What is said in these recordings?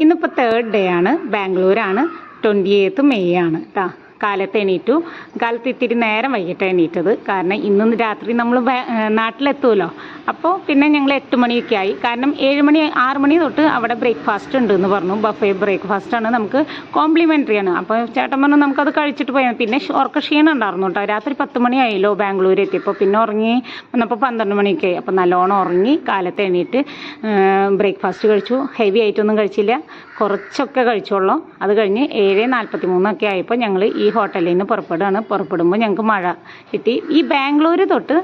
ഇന്നിപ്പോൾ 3rd day ആണ്. ബാംഗ്ലൂരാണ്. 28th May ആണ് കേട്ടോ. കാലത്ത് എണീറ്റു. കാലത്ത് ഇത്തിരി നേരം വൈകിട്ട് എണീറ്റത്. കാരണം ഇന്ന് രാത്രി നമ്മൾ നാട്ടിലെത്തുമല്ലോ. അപ്പോൾ പിന്നെ ഞങ്ങൾ 8 മണിയൊക്കെ ആയി. കാരണം 7 മണി 6 മണി തൊട്ട് അവിടെ ബ്രേക്ക്ഫാസ്റ്റ് ഉണ്ട് എന്ന് പറഞ്ഞു. ബഫേ ബ്രേക്ക്ഫാസ്റ്റാണ്, നമുക്ക് കോംപ്ലിമെൻ്ററി ആണ്. അപ്പോൾ ചേട്ടൻ പറഞ്ഞു നമുക്കത് കഴിച്ചിട്ട് പോയാൽ. പിന്നെ ഉറക്ക ക്ഷീണം ഉണ്ടായിരുന്നു കേട്ടോ. രാത്രി 10 മണിയായല്ലോ ബാംഗ്ലൂർ എത്തിയപ്പോൾ. പിന്നെ ഉറങ്ങി വന്നപ്പോൾ 12 മണിയൊക്കെ ആയി. അപ്പോൾ നല്ലോണം ഉറങ്ങി. കാലത്ത് എണീറ്റ് ബ്രേക്ക്ഫാസ്റ്റ് കഴിച്ചു. ഹെവി ആയിട്ടൊന്നും കഴിച്ചില്ല, കുറച്ചൊക്കെ കഴിച്ചോളൂ. അത് കഴിഞ്ഞ് 7:43 ആയപ്പോൾ ഞങ്ങൾ ഈ ഹോട്ടലിൽ നിന്ന് പുറപ്പെടുമ്പോൾ ഞങ്ങൾക്ക് മഴ കിട്ടി. ഈ ബാംഗ്ലൂർ തൊട്ട്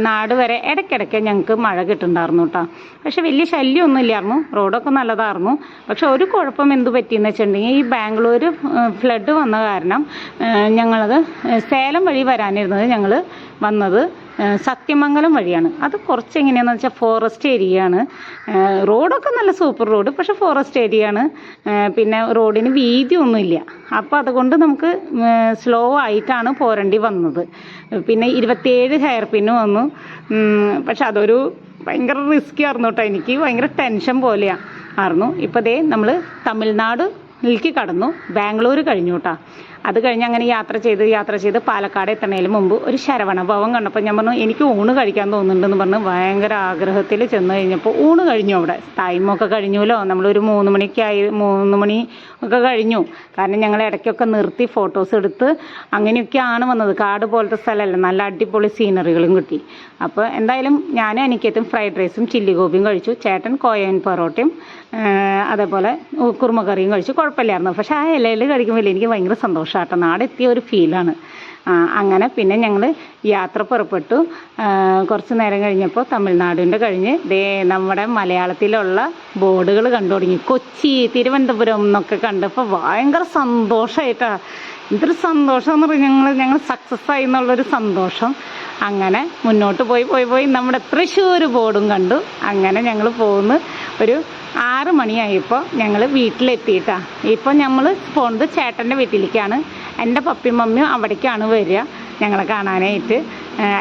നാട് വരെ ഇടയ്ക്കിടയ്ക്ക് ഞങ്ങൾക്ക് മഴ കിട്ടുന്നുണ്ടായിരുന്നു കേട്ടോ. പക്ഷെ വലിയ ശല്യമൊന്നും ഇല്ലായിരുന്നു. റോഡൊക്കെ നല്ലതായിരുന്നു. പക്ഷെ ഒരു കുഴപ്പം എന്ത് പറ്റിയെന്ന് വെച്ചിട്ടുണ്ടെങ്കിൽ ഈ ബാംഗ്ലൂർ ഫ്ലഡ് വന്ന കാരണം ഞങ്ങളത് സേലം വഴി വരാനിരുന്നത് ഞങ്ങൾ വന്നത് സത്യമംഗലം വഴിയാണ്. അത് കുറച്ച് എങ്ങനെയാണെന്ന് വെച്ചാൽ ഫോറസ്റ്റ് ഏരിയയാണ്. റോഡൊക്കെ നല്ല സൂപ്പർ റോഡ്, പക്ഷെ ഫോറസ്റ്റ് ഏരിയയാണ്. പിന്നെ റോഡിന് വീതിയൊന്നുമില്ല. അപ്പോൾ അതുകൊണ്ട് നമുക്ക് സ്ലോ ആയിട്ടാണ് പോരേണ്ടി വന്നത്. പിന്നെ 27 ഹെയർ പിന്ന് വന്നു. പക്ഷെ അതൊരു ഭയങ്കര റിസ്കി ആയിരുന്നു കേട്ടോ. എനിക്ക് ഭയങ്കര ടെൻഷൻ പോലെയാണ് ആയിരുന്നു. ഇപ്പോൾ ദേ നമ്മൾ തമിഴ്നാടിലേക്ക് കടന്നു. ബാംഗ്ലൂർ കഴിഞ്ഞു കേട്ടോ. അത് കഴിഞ്ഞ് അങ്ങനെ യാത്ര ചെയ്ത് പാലക്കാട് എത്തുന്നതിന് മുമ്പ് ഒരു ശരവണ ഭവൻ കണ്ടപ്പോൾ ഞാൻ പറഞ്ഞു എനിക്ക് ഊണ് കഴിക്കാൻ തോന്നുന്നുണ്ടെന്ന് പറഞ്ഞ് ഭയങ്കര ആഗ്രഹത്തിൽ ചെന്ന് കഴിഞ്ഞപ്പോൾ ഊണ് കഴിഞ്ഞു. അവിടെ ടൈമൊക്കെ കഴിഞ്ഞുല്ലോ. നമ്മളൊരു 3 മണി ഒക്കെ കഴിഞ്ഞു. കാരണം ഞങ്ങൾ ഇടയ്ക്കൊക്കെ നിർത്തി ഫോട്ടോസ് എടുത്ത് അങ്ങനെയൊക്കെയാണ് വന്നത്. കാട് പോലത്തെ സ്ഥലമല്ല, നല്ല അടിപൊളി സീനറികളും കിട്ടി. അപ്പോൾ എന്തായാലും ഞാനും എനിക്കെത്തും ഫ്രൈഡ് റൈസും ചില്ലി ഗോപിയും കഴിച്ചു. ചേട്ടൻ കോയൻ പൊറോട്ടയും അതേപോലെ കുറുമക്കറിയും കഴിച്ചു. കുഴപ്പമില്ലായിരുന്നു. പക്ഷേ ആ ഇലയിൽ കഴിക്കുമ്പോൾ എനിക്ക് ഭയങ്കര സന്തോഷം കേട്ടോ. നാടെത്തിയ ഒരു ഫീലാണ്. അങ്ങനെ പിന്നെ ഞങ്ങൾ യാത്ര പുറപ്പെട്ടു. കുറച്ച് നേരം കഴിഞ്ഞപ്പോൾ തമിഴ്നാടിൻ്റെ കഴിഞ്ഞ് നമ്മുടെ മലയാളത്തിലുള്ള ബോർഡുകൾ കണ്ടു തുടങ്ങി. കൊച്ചി, തിരുവനന്തപുരം എന്നൊക്കെ കണ്ടപ്പോൾ ഭയങ്കര സന്തോഷമായിട്ടാണ്. എന്തൊരു സന്തോഷം എന്ന് പറഞ്ഞാൽ ഞങ്ങൾ സക്സസ് ആയി എന്നുള്ളൊരു സന്തോഷം. അങ്ങനെ മുന്നോട്ട് പോയി നമ്മുടെ തൃശ്ശൂർ ബോർഡും കണ്ടു. അങ്ങനെ ഞങ്ങൾ പോകുന്നു. ഒരു 6 മണിയായപ്പോൾ ഞങ്ങൾ വീട്ടിലെത്തിയിട്ടാണ്. ഇപ്പോൾ നമ്മൾ പോകുന്നത് ചേട്ടൻ്റെ വീട്ടിലേക്കാണ്. എൻ്റെ പപ്പയും മമ്മിയും അവിടേക്കാണ് വരിക ഞങ്ങളെ കാണാനായിട്ട്.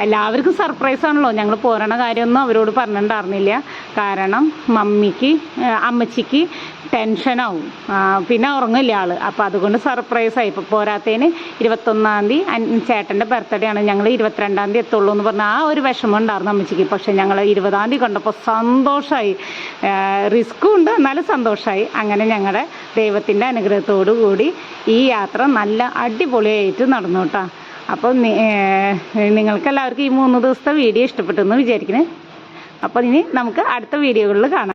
എല്ലാവർക്കും സർപ്രൈസാണല്ലോ. ഞങ്ങൾ പോരണ കാര്യമൊന്നും അവരോട് പറഞ്ഞിട്ടുണ്ടായിരുന്നില്ല. കാരണം അമ്മച്ചിക്ക് ടെൻഷനാവും, പിന്നെ ഉറങ്ങില്ല ആൾ. അപ്പോൾ അതുകൊണ്ട് സർപ്രൈസായി. ഇപ്പോൾ പോരാത്തതിന് 21-ാം തീയതി ചേട്ടൻ്റെ ബർത്ത്ഡേ ആണ്. ഞങ്ങൾ 22-ാം തീയതി എത്തുള്ളൂ എന്ന് പറഞ്ഞാൽ ആ ഒരു വിഷമം ഉണ്ടായിരുന്നു അമ്മച്ചിക്ക്. പക്ഷേ ഞങ്ങൾ 20-ാം തീയതി കണ്ടപ്പോൾ സന്തോഷമായി. റിസ്ക്കും ഉണ്ട്, എന്നാലും സന്തോഷമായി. അങ്ങനെ ഞങ്ങളുടെ ദൈവത്തിൻ്റെ അനുഗ്രഹത്തോടു കൂടി ഈ യാത്ര നല്ല അടിപൊളിയായിട്ട് നടന്നു കേട്ടോ. അപ്പോൾ നിങ്ങൾക്കെല്ലാവർക്കും ഈ 3 ദിവസത്തെ വീഡിയോ ഇഷ്ടപ്പെട്ടെന്ന് വിചാരിക്കുന്നത്. അപ്പോൾ ഇനി നമുക്ക് അടുത്ത വീഡിയോകളിൽ കാണാം.